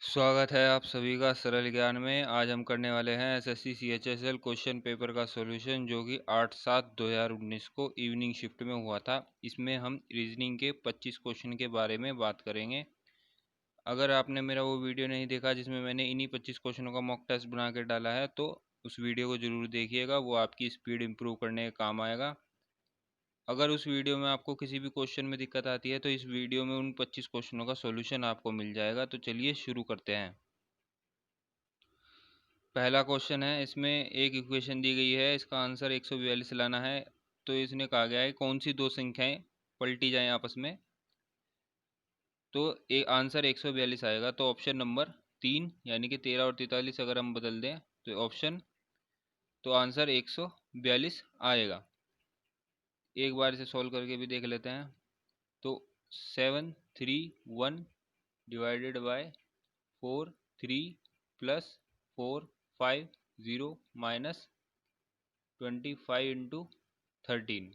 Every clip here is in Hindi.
स्वागत है आप सभी का सरल ज्ञान में। आज हम करने वाले हैं एसएससी सीएचएसएल क्वेश्चन पेपर का सॉल्यूशन, जो कि 8/7/2019 को इवनिंग शिफ्ट में हुआ था। इसमें हम रीजनिंग के 25 क्वेश्चन के बारे में बात करेंगे। अगर आपने मेरा वो वीडियो नहीं देखा जिसमें मैंने इन्हीं 25 क्वेश्चनों का मॉक टेस्ट बना के डाला है, तो उस वीडियो को ज़रूर देखिएगा, वो आपकी स्पीड इम्प्रूव करने का काम आएगा। अगर उस वीडियो में आपको किसी भी क्वेश्चन में दिक्कत आती है तो इस वीडियो में उन 25 क्वेश्चनों का सॉल्यूशन आपको मिल जाएगा। तो चलिए शुरू करते हैं। पहला क्वेश्चन है, इसमें एक इक्वेशन दी गई है, इसका आंसर 142 लाना है। तो इसने कहा गया है कौन सी दो संख्याएं पलटी जाएं आपस में, तो आंसर 142 आएगा। तो ऑप्शन नंबर 3 यानी कि 13 और 43 अगर हम बदल दें तो आंसर 142 आएगा। एक बार इसे सॉल्व करके भी देख लेते हैं। तो 731 divided by 43 plus 450 minus 25 into 13,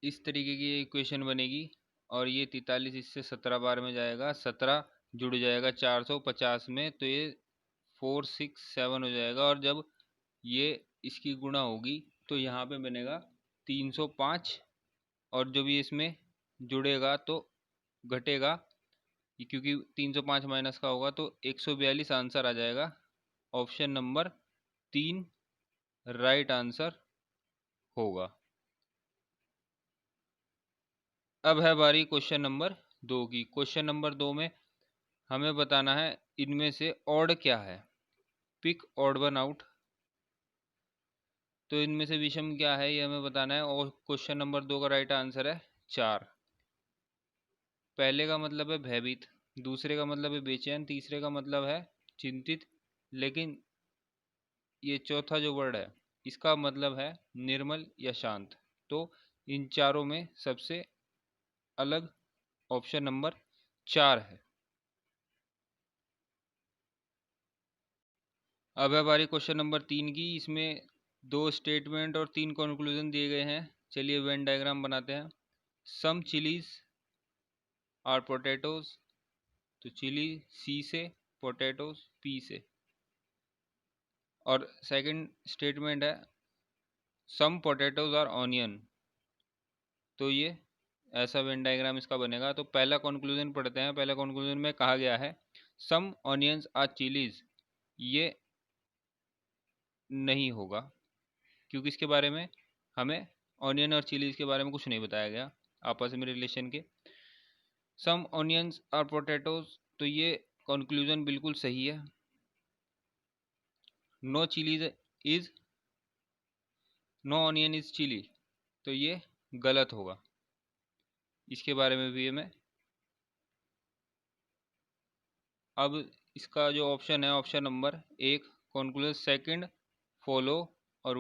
इस तरीके की इक्वेशन बनेगी। और ये 43 इससे 17 बार में जाएगा, 17 जुड़ जाएगा 450 में, तो ये 467 हो जाएगा। और जब ये इसकी गुणा होगी तो यहाँ पे बनेगा 305, और जो भी इसमें जुड़ेगा तो घटेगा, क्योंकि 305 माइनस का होगा, तो 142 आंसर आ जाएगा। ऑप्शन नंबर 3 राइट आंसर होगा। अब है बारी क्वेश्चन नंबर 2 की। क्वेश्चन नंबर 2 में हमें बताना है इनमें से ऑड क्या है। Pick odd one out. तो इनमें से विषम क्या है ये हमें बताना है। और क्वेश्चन नंबर 2 का राइट आंसर है 4। पहले का मतलब है भयभीत, दूसरे का मतलब है बेचैन, तीसरे का मतलब है चिंतित, लेकिन ये चौथा जो वर्ड है इसका मतलब है निर्मल या शांत। तो इन चारों में सबसे अलग ऑप्शन नंबर 4 है। अब है बारी क्वेश्चन नंबर 3 की। इसमें 2 स्टेटमेंट और 3 कंक्लूजन दिए गए हैं। चलिए वेन डायग्राम बनाते हैं। सम चिलीज आर पोटैटोज, तो चिली सी से, पोटैटोज पी से। और सेकंड स्टेटमेंट है सम पोटैटोज आर ऑनियन, तो ये ऐसा वेन डायग्राम इसका बनेगा। तो पहला कंक्लूजन पढ़ते हैं। पहला कंक्लूजन में कहा गया है सम ऑनियंस आर चिलीज, ये नहीं होगा, क्योंकि इसके बारे में हमें ऑनियन और चिलीज के बारे में कुछ नहीं बताया गया आपस में रिलेशन के। सम ऑनियंस आर पोटैटोज, तो ये कंक्लूजन बिल्कुल सही है। No chillies is, no onion is chilli, तो ये गलत होगा। इसके बारे में भी हमें अब इसका जो ऑप्शन है, option number 1 conclusion, second follow, और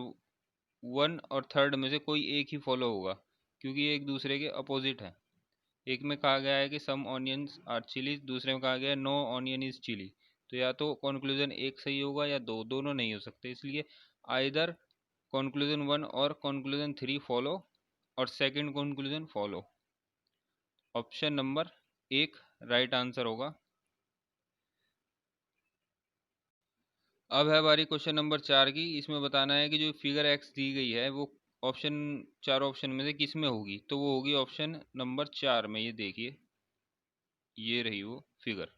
1 और 3 में से कोई एक ही फॉलो होगा, क्योंकि ये एक दूसरे के अपोजिट है। एक में कहा गया है कि सम ऑनियंस आर चिलीज, दूसरे में कहा गया है नो ऑनियन इज चिली। तो या तो कंक्लूजन एक सही होगा या दो, दोनों नहीं हो सकते। इसलिए आइदर कंक्लूजन 1 और कंक्लूजन 3 फॉलो, और second conclusion follow. Option number 1 right answer होगा। अब है बारी क्वेश्चन नंबर 4 की। इसमें बताना है कि जो फिगर एक्स दी गई है वो ऑप्शन, चार ऑप्शन में से किस में होगी। तो वो होगी ऑप्शन नंबर 4 में। ये देखिए, ये रही वो फिगर।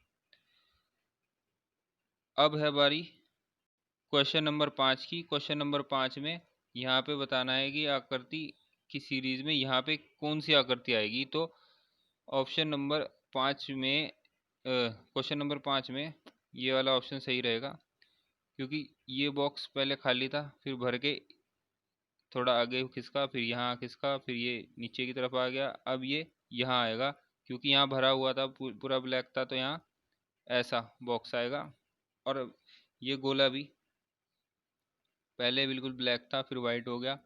अब है बारी क्वेश्चन नंबर 5 की। क्वेश्चन नंबर 5 में यहाँ पे बताना है कि आकृति की सीरीज में यहाँ पे कौन सी आकृति आएगी। तो ऑप्शन नंबर 5 में, क्वेश्चन नंबर 5 में ये वाला ऑप्शन सही रहेगा, क्योंकि ये बॉक्स पहले खाली था, फिर भर के थोड़ा आगे खिसका, फिर यहाँ खिसका, फिर ये नीचे की तरफ आ गया, अब ये यहाँ आएगा। क्योंकि यहाँ भरा हुआ था, पूरा ब्लैक था, तो यहाँ ऐसा बॉक्स आएगा। और ये गोला भी पहले बिल्कुल ब्लैक था, फिर वाइट हो गया,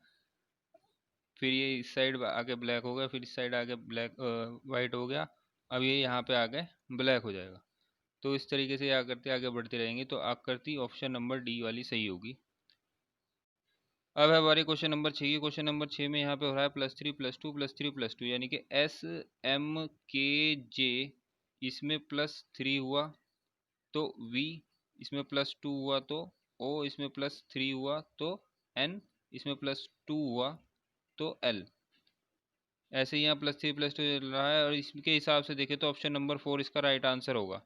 फिर ये इस साइड आके ब्लैक हो गया, फिर इस साइड आके ब्लैक वाइट हो गया, अब ये यहाँ पे आके ब्लैक हो जाएगा। तो इस तरीके से आकृति आगे बढ़ती रहेंगी। तो आकृति ऑप्शन नंबर डी वाली सही होगी। अब है हमारे क्वेश्चन नंबर 6 की। क्वेश्चन नंबर 6 में यहाँ पे हो रहा है +3 +2 +3 +2, यानी कि S M K J इसमें +3 हुआ तो V, इसमें +2 हुआ तो O, इसमें +3 हुआ तो N, इसमें +2 हुआ तो L। ऐसे ही यहाँ +3 +2 चल रहा है, और इसके हिसाब से देखें तो ऑप्शन नंबर 4 इसका राइट आंसर होगा।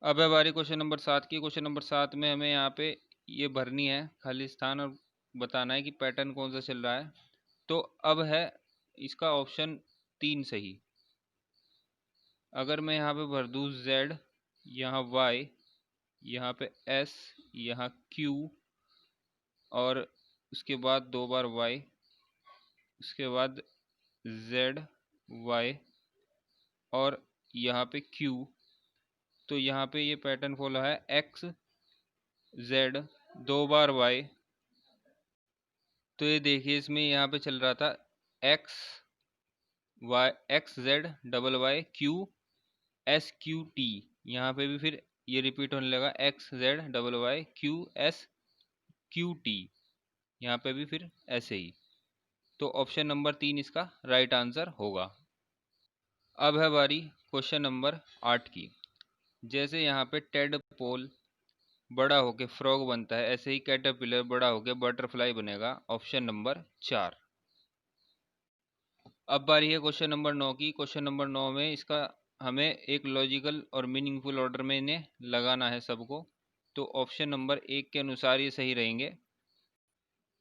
अब है बारी क्वेश्चन नंबर 7 की। क्वेश्चन नंबर 7 में हमें यहाँ पे ये भरनी है खाली स्थान और बताना है कि पैटर्न कौन सा चल रहा है। तो अब है इसका ऑप्शन 3 सही। अगर मैं यहाँ पे भर दूँ Z, यहाँ Y, यहाँ पे S, यहाँ Q, और उसके बाद 2 बार Y, उसके बाद Z, Y, और यहाँ पे Q, तो यहाँ पे ये पैटर्न फॉलो है X, Z, 2 बार Y। तो ये देखिए इसमें यहाँ पे चल रहा था X Y, X Z double Y Q S Q T। यहाँ पे भी फिर ये रिपीट होने लगा X Z double Y Q S Q T। यहाँ पे भी फिर ऐसे ही। तो ऑप्शन नंबर 3 इसका राइट आंसर होगा। अब है बारी क्वेश्चन नंबर 8 की। जैसे यहाँ पे टेडपोल बड़ा होके फ्रॉग बनता है, ऐसे ही कैटरपिलर बड़ा होके बटरफ्लाई बनेगा। Option number 4। अब बारी है क्वेश्चन नंबर 9 की। क्वेश्चन नंबर 9 में इसका हमें एक लॉजिकल और मीनिंगफुल ऑर्डर में इन्हें लगाना है सबको। तो ऑप्शन नंबर 1 के अनुसार ये सही रहेंगे,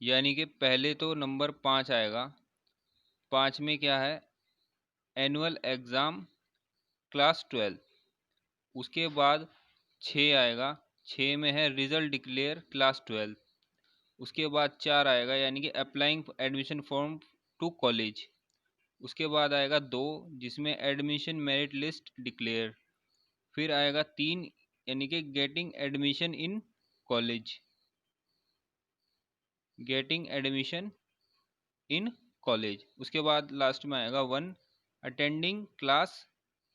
यानी कि पहले तो नंबर 5 आएगा। 5 में क्या है? Annual exam class 12। उसके बाद 6 आएगा, 6 में है रिजल्ट डिक्लेयर क्लास 12। उसके बाद 4 आएगा, यानी कि applying admission form to college. उसके बाद आएगा 2, जिसमें एडमिशन मेरिट लिस्ट डिक्लेयर। फिर आएगा 3, यानी कि getting admission in college, getting admission in college. उसके बाद लास्ट में आएगा 1, अटेंडिंग क्लास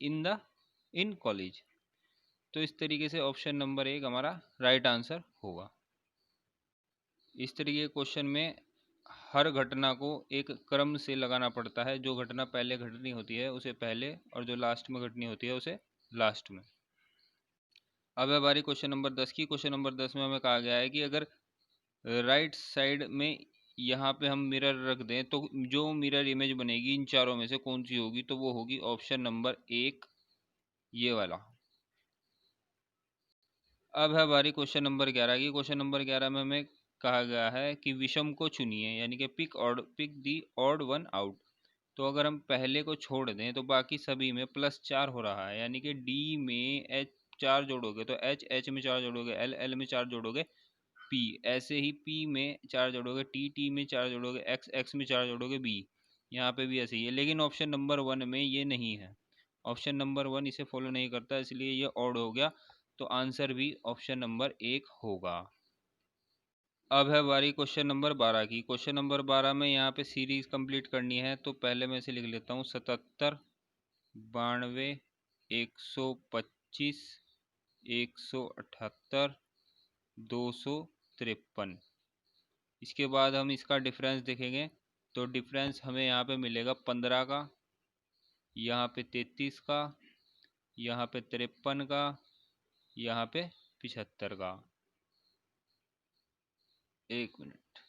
इन कॉलेज। तो इस तरीके से ऑप्शन नंबर 1 हमारा राइट आंसर होगा। इस तरीके के क्वेश्चन में हर घटना को एक क्रम से लगाना पड़ता है। जो घटना पहले घटनी होती है उसे पहले, और जो लास्ट में घटनी होती है उसे लास्ट में। अब है बारी क्वेश्चन नंबर 10 की। क्वेश्चन नंबर 10 में हमें कहा गया है कि अगर राइट साइड में यहाँ पे हम मिरर रख दें तो जो मिरर इमेज बनेगी इन चारों में से कौन सी होगी? तो वो होगी ऑप्शन नंबर 1, ये वाला। अब है बारी क्वेश्चन नंबर 11 की। क्वेश्चन नंबर 11 में हमें कहा गया है कि विषम को चुनिए, यानी कि pick the odd one out. तो अगर हम पहले को छोड़ दें तो बाकी सभी में +4 हो रहा है, यानी कि डी में एच 4 जोड़ोगे तो एच, एच में 4 जोड़ोगे एल, एल में 4 जोड़ोगे पी, ऐसे ही पी में 4 जोड़ोगे टी, टी में 4 जोड़ोगे एक्स, एक्स में 4 जोड़ोगे बी। यहाँ पे भी ऐसे ही है, लेकिन ऑप्शन नंबर 1 में ये नहीं है। ऑप्शन नंबर 1 इसे फॉलो नहीं करता, इसलिए ये ऑड हो गया। तो आंसर भी ऑप्शन नंबर 1 होगा। अब है बारी क्वेश्चन नंबर 12 की। क्वेश्चन नंबर 12 में यहाँ पे सीरीज कंप्लीट करनी है, तो पहले मैं इसे लिख लेता हूँ 77, 92, 125, 178, 253। इसके बाद हम इसका डिफरेंस देखेंगे, तो डिफरेंस हमें यहाँ पे मिलेगा 15 का, यहाँ पे 33 का, यहाँ पे 53 का, यहाँ पे 75 का। एक मिनट,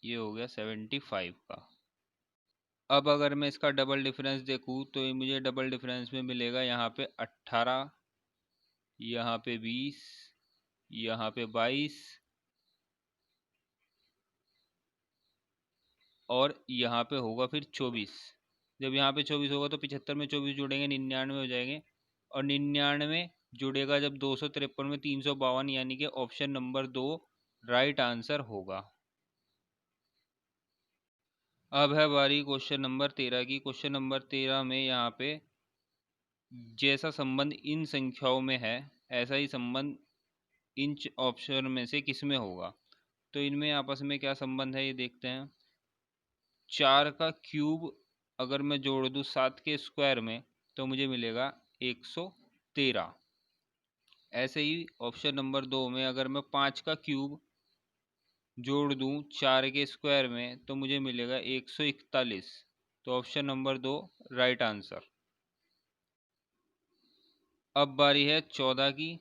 ये हो गया 75 का। अब अगर मैं इसका डबल डिफरेंस देखूँ तो ये मुझे डबल डिफरेंस में मिलेगा यहाँ पे 18, यहाँ पे 20, यहाँ पे 22, और यहाँ पे होगा फिर 24। जब यहाँ पे 24 होगा तो 75 में 24 जुड़ेंगे 99 हो जाएंगे, और 99 जुड़ेगा जब 253 में 352, यानी कि ऑप्शन नंबर 2 राइट आंसर होगा। अब है बारी क्वेश्चन नंबर 13 की। क्वेश्चन नंबर 13 में यहाँ पे जैसा संबंध इन संख्याओं में है ऐसा ही संबंध इन ऑप्शन में से किस में होगा? तो इनमें आपस में क्या संबंध है ये देखते हैं। 4 का क्यूब अगर मैं जोड़ दूँ 7 के स्क्वायर में तो मुझे मिलेगा 113। ऐसे ही ऑप्शन नंबर 2 में अगर मैं 5 का क्यूब जोड़ दूं 4 के स्क्वायर में तो मुझे मिलेगा 141। तो ऑप्शन नंबर 2 राइट आंसर। अब बारी है 14 की।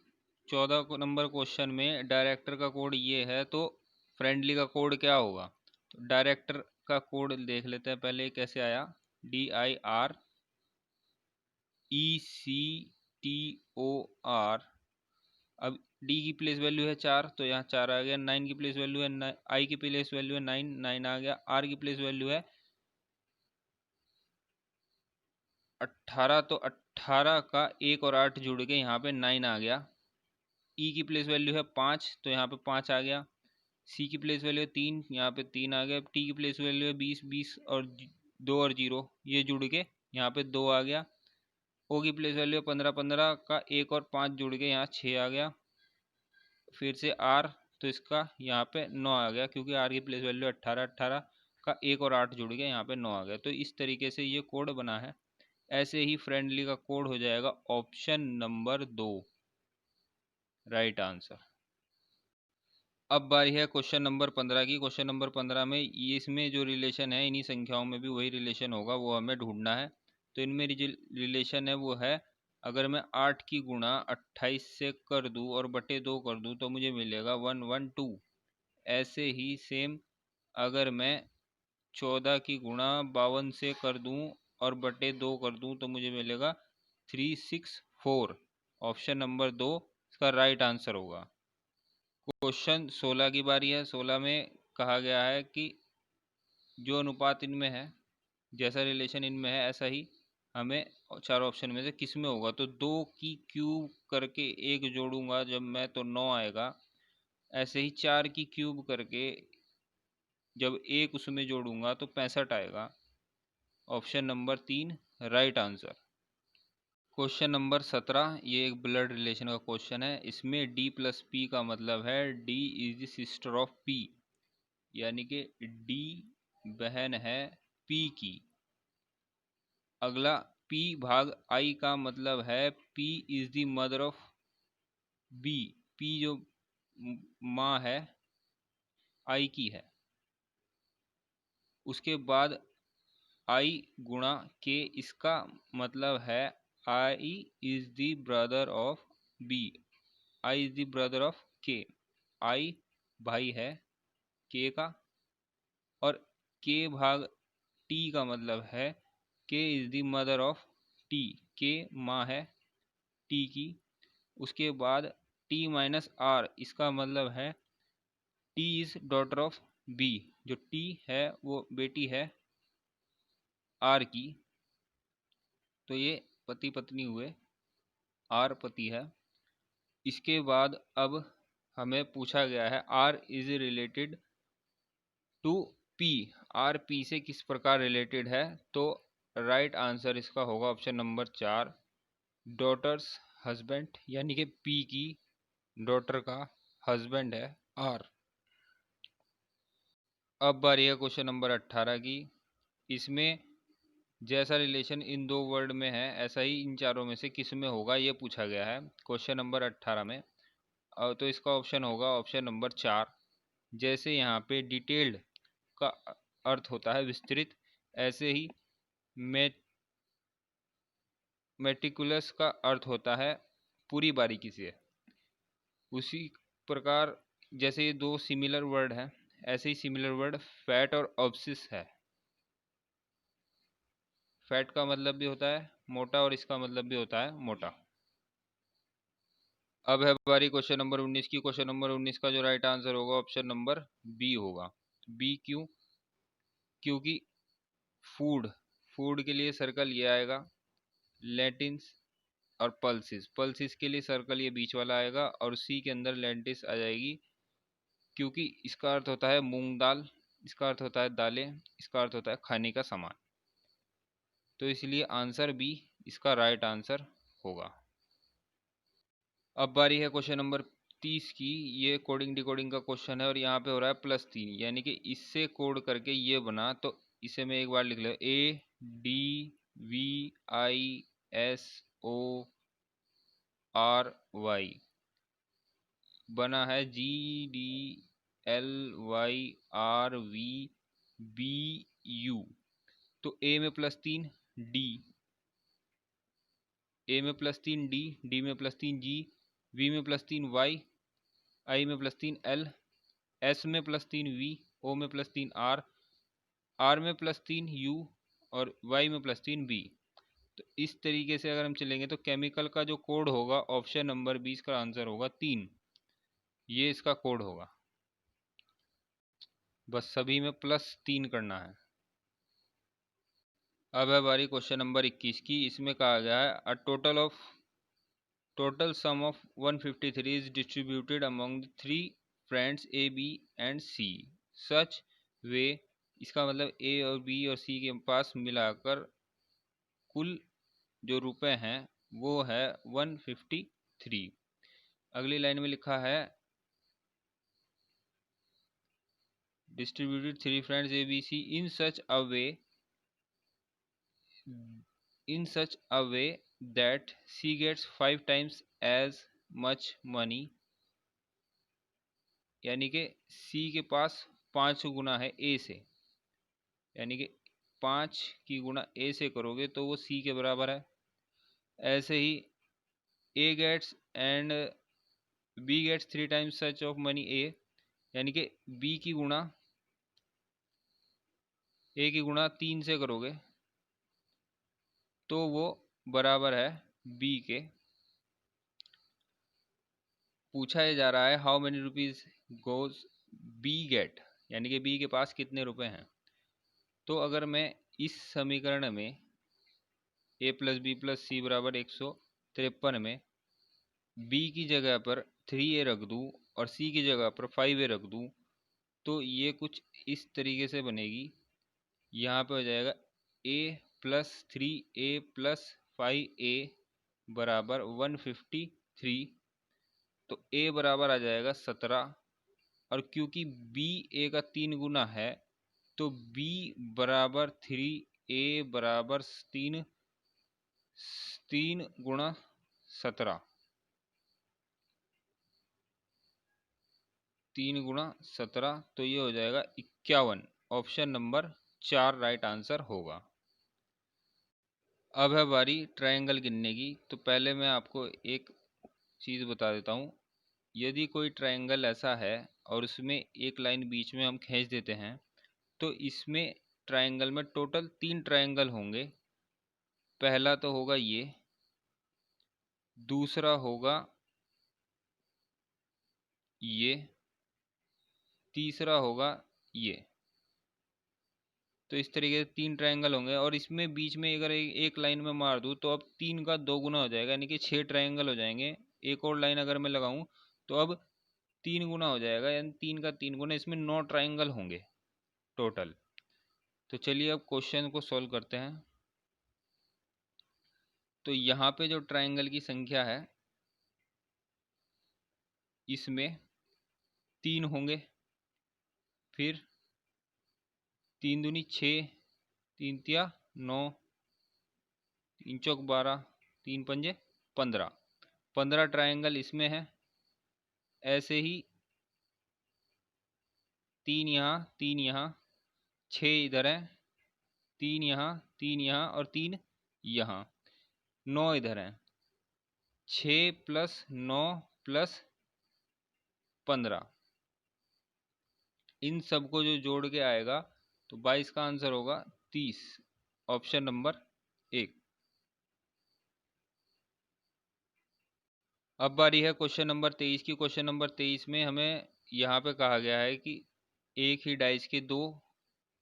14 नंबर क्वेश्चन में डायरेक्टर का कोड ये है, तो फ्रेंडली का कोड क्या होगा? तो डायरेक्टर का कोड देख लेते हैं पहले कैसे आया। DIRECTOR। अब डी की प्लेस वैल्यू है 4, तो यहाँ 4 आ गया। 9 की प्लेस वैल्यू है, आई की प्लेस वैल्यू है 9, 9 आ गया। आर की प्लेस वैल्यू है 18, तो 18 का 1 और 8 जुड़ के यहाँ पे 9 आ गया। ई की प्लेस वैल्यू है 5, तो यहाँ पे 5 आ गया। सी की प्लेस वैल्यू है 3, यहाँ पे 3 आ गया। टी की प्लेस वैल्यू है 20, 20 और 2 और 0 ये जुड़ के यहाँ पे 2 आ गया। ओ की प्लेस वैल्यू है 15, 15 का 1 और 5 जुड़ के यहाँ 6 आ गया। फिर से आर, तो इसका यहाँ पे 9 आ गया, क्योंकि आर की प्लेस वैल्यू 18, 18 का 1 और 8 जुड़ गया, यहाँ पे 9 आ गया। तो इस तरीके से ये कोड बना है। ऐसे ही फ्रेंडली का कोड हो जाएगा ऑप्शन नंबर 2 राइट आंसर। अब बारी है क्वेश्चन नंबर 15 की। क्वेश्चन नंबर 15 में ये इसमें जो रिलेशन है इन्हीं संख्याओं में भी वही रिलेशन होगा, वो हमें ढूंढना है। तो इनमें रिलेशन है वो है, अगर मैं 8 की गुणा 28 से कर दूं और बटे 2 कर दूं तो मुझे मिलेगा 112। ऐसे ही सेम अगर मैं 14 की गुणा 52 से कर दूं और बटे 2 कर दूं तो मुझे मिलेगा 364। ऑप्शन नंबर 2 इसका राइट आंसर होगा। क्वेश्चन 16 की बारी है। 16 में कहा गया है कि जो अनुपात इनमें है, जैसा रिलेशन इनमें है ऐसा ही हमें चार ऑप्शन में से किस में होगा। तो 2 की क्यूब करके 1 जोड़ूंगा जब मैं तो 9 आएगा। ऐसे ही 4 की क्यूब करके जब 1 उसमें जोड़ूंगा तो 65 आएगा। Option number 3 right answer. Question number 17, ये एक ब्लड रिलेशन का क्वेश्चन है। इसमें डी प्लस पी का मतलब है D is the sister of P, यानी कि डी बहन है पी की। अगला पी भाग आई का मतलब है P is the mother of B. P जो माँ है आई की है। उसके बाद आई गुणा के, इसका मतलब है I is the brother of B. I is the brother of K. I भाई है के का, और के भाग टी का मतलब है के is the mother of T. के माँ है टी की। उसके बाद टी माइनस आर, इसका मतलब है T is daughter of B. जो टी है वो बेटी है आर की। तो ये पति पत्नी हुए, आर पति है। इसके बाद अब हमें पूछा गया है R is related to P. R P से किस प्रकार रिलेटेड है? तो राइट आंसर इसका होगा ऑप्शन नंबर 4 डॉटर्स हस्बैंड, यानी कि पी की डॉटर का हस्बैंड है आर। अब बारी है क्वेश्चन नंबर 18 की। इसमें जैसा रिलेशन इन दो वर्ड में है ऐसा ही इन चारों में से किस में होगा ये पूछा गया है क्वेश्चन नंबर 18 में। तो इसका ऑप्शन होगा ऑप्शन नंबर 4। जैसे यहाँ पे डिटेल्ड का अर्थ होता है विस्तृत, ऐसे ही मेटिकुलस का अर्थ होता है पूरी बारीकी से। उसी प्रकार जैसे ये दो सिमिलर वर्ड हैं, ऐसे ही सिमिलर वर्ड फैट और ऑब्सिस है। फैट का मतलब भी होता है मोटा और इसका मतलब भी होता है मोटा। अब है बारी क्वेश्चन नंबर 19 की। क्वेश्चन नंबर 19 का जो राइट आंसर होगा ऑप्शन नंबर बी होगा। बी क्यों? क्योंकि फूड, फूड के लिए सर्कल ये आएगा, लैटिन्स और पल्सिस, पल्सिस के लिए सर्कल ये बीच वाला आएगा, और सी के अंदर लैंटिस आ जाएगी, क्योंकि इसका अर्थ होता है मूंग दाल, इसका अर्थ होता है दालें, इसका अर्थ होता है खाने का सामान। तो इसलिए आंसर बी इसका राइट आंसर होगा। अब बारी है क्वेश्चन नंबर 30 की। ये कोडिंग डिकोडिंग का क्वेश्चन है और यहाँ पे हो रहा है +3, यानी कि इससे कोड करके ये बना। तो इसे मैं एक बार लिख ले, ADVISORY बना है GD LYRVBU। तो ए में +3 डी, ए में +3 डी, डी में +3 जी, वी में +3 वाई, आई में +3 एल, एस में +3 वी, ओ में +3 आर, आर में +3 यू और वाई में +3 बी। तो इस तरीके से अगर हम चलेंगे तो केमिकल का जो कोड होगा ऑप्शन नंबर 20 का आंसर होगा 3। ये इसका कोड होगा। बस सभी में +3 करना है। अब है बारी क्वेश्चन नंबर 21 की। इसमें कहा गया है a total sum of 153 is distributed among the 3 friends A B and C such way. इसका मतलब ए और बी और सी के पास मिलाकर कुल जो रुपए हैं वो है 153। अगली लाइन में लिखा है distributed 3 friends A B C in such a way that C gets 5 times as much money. यानी कि सी के पास 5 गुना है ए से, यानी कि 5 की गुना ए से करोगे तो वो सी के बराबर है। ऐसे ही A gets and B gets 3 times such of money A, यानी कि बी की गुणा ए की गुणा 3 से करोगे तो वो बराबर है बी के। पूछा ये जा रहा है how many rupees goes B get, यानी कि बी के पास कितने रुपए हैं। तो अगर मैं इस समीकरण में a + b + c बराबर 153 में b की जगह पर 3a रख दूं और c की जगह पर 5a रख दूं तो ये कुछ इस तरीके से बनेगी। यहाँ पे हो जाएगा a + 3a + 5a बराबर 153। तो a बराबर आ जाएगा 17, और क्योंकि b a का 3 गुना है तो b बराबर 3a बराबर 3 गुणा 17, 3 गुणा 17, तो ये हो जाएगा 51। ऑप्शन नंबर 4 राइट आंसर होगा। अब है बारी ट्रायंगल गिनने की। तो पहले मैं आपको एक चीज़ बता देता हूँ। यदि कोई ट्रायंगल ऐसा है और उसमें एक लाइन बीच में हम खींच देते हैं तो इसमें ट्रायंगल में टोटल 3 ट्रायंगल होंगे। पहला तो होगा ये, दूसरा होगा ये, तीसरा होगा ये। तो इस तरीके से 3 ट्रायंगल होंगे और इसमें बीच में अगर एक लाइन में मार दूँ तो अब 3 का 2 गुना हो जाएगा, यानी कि 6 ट्रायंगल हो जाएंगे। एक और लाइन अगर मैं लगाऊं तो अब 3 गुना हो जाएगा, यानी 3 का 3 गुना। इसमें 9 ट्रायंगल होंगे टोटल। तो चलिए अब क्वेश्चन को सॉल्व करते हैं। तो यहाँ पे जो ट्रायंगल की संख्या है इसमें 3 होंगे, फिर 3 दूनी 6, 3 तिया 9, 3 चौक 12, 3 पंजे 15, 15 ट्रायंगल इसमें है। ऐसे ही 3 यहाँ, 3 यहाँ, 6 इधर है, 3 यहाँ, 3 यहाँ और 3 यहाँ, 9 इधर है। 6 + 9 + 15, इन सबको जो जोड़ के आएगा तो 22 का आंसर होगा 30। Option number 1। अब बारी है क्वेश्चन नंबर 23 की। क्वेश्चन नंबर 23 में हमें यहाँ पे कहा गया है कि एक ही डाइस के 2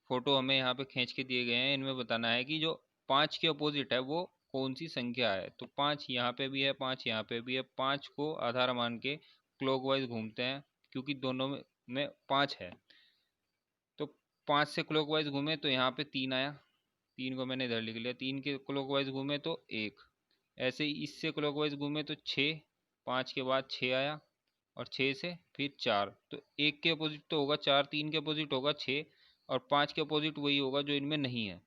फोटो हमें यहाँ पे खींच के दिए गए हैं। इनमें बताना है कि जो 5 के अपोजिट है वो कौन सी संख्या है। तो 5 यहाँ पे भी है, 5 यहाँ पे भी है। 5 को आधार मान के क्लॉकवाइज घूमते हैं क्योंकि दोनों में 5 है। तो 5 से क्लॉकवाइज घूमे तो यहाँ पे 3 आया, 3 को मैंने इधर लिख लिया। 3 के क्लॉकवाइज घूमे तो 1। ऐसे ही इससे क्लॉकवाइज घूमे तो 6, 5 के बाद 6 आया और 6 से फिर 4। तो 1 के अपोजिट तो होगा 4, 3 के अपोजिट होगा 6 और 5 के अपोजिट वही होगा जो इनमें नहीं है।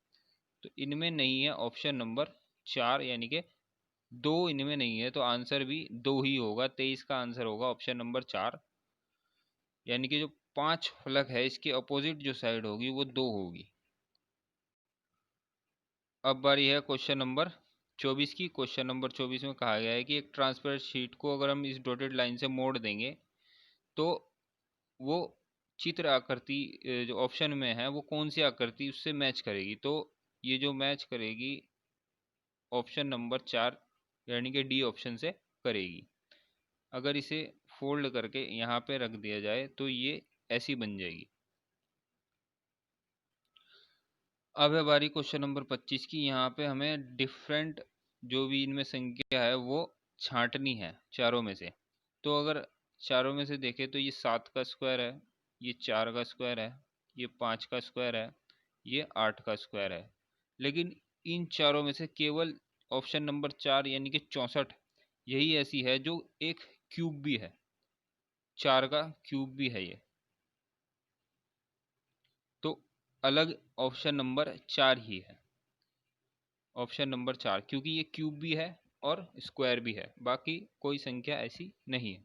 तो इनमें नहीं है ऑप्शन नंबर 4, यानी कि 2 इनमें नहीं है। तो आंसर भी 2 ही होगा। 23 का आंसर होगा ऑप्शन नंबर 4, यानी कि जो 5 फलक है, इसके अपोजिट जो साइड होगी वो 2 होगी। अब बारी है क्वेश्चन नंबर 24 की। क्वेश्चन नंबर 24 में कहा गया है कि एक ट्रांसपेरेंट शीट को अगर हम इस डॉटेड लाइन से मोड़ देंगे तो वो चित्र आकृति जो ऑप्शन में है वो कौन सी आकृति उससे मैच करेगी। तो ये जो मैच करेगी ऑप्शन नंबर 4 यानी कि डी ऑप्शन से करेगी। अगर इसे फोल्ड करके यहाँ पे रख दिया जाए तो ये ऐसी बन जाएगी। अब है बारी क्वेश्चन नंबर 25 की। यहाँ पे हमें डिफरेंट जो भी इनमें संख्या है वो छांटनी है चारों में से। तो अगर चारों में से देखें तो ये 7 का स्क्वायर है, ये 4 का स्क्वायर है, ये 5 का स्क्वायर है, ये 8 का स्क्वायर है। लेकिन इन चारों में से केवल ऑप्शन नंबर 4 यानी कि 64 यही ऐसी है जो एक क्यूब भी है, 4 का क्यूब भी है ये। तो अलग ऑप्शन नंबर 4 ही है, ऑप्शन नंबर 4, क्योंकि ये क्यूब भी है और स्क्वायर भी है, बाकी कोई संख्या ऐसी नहीं है।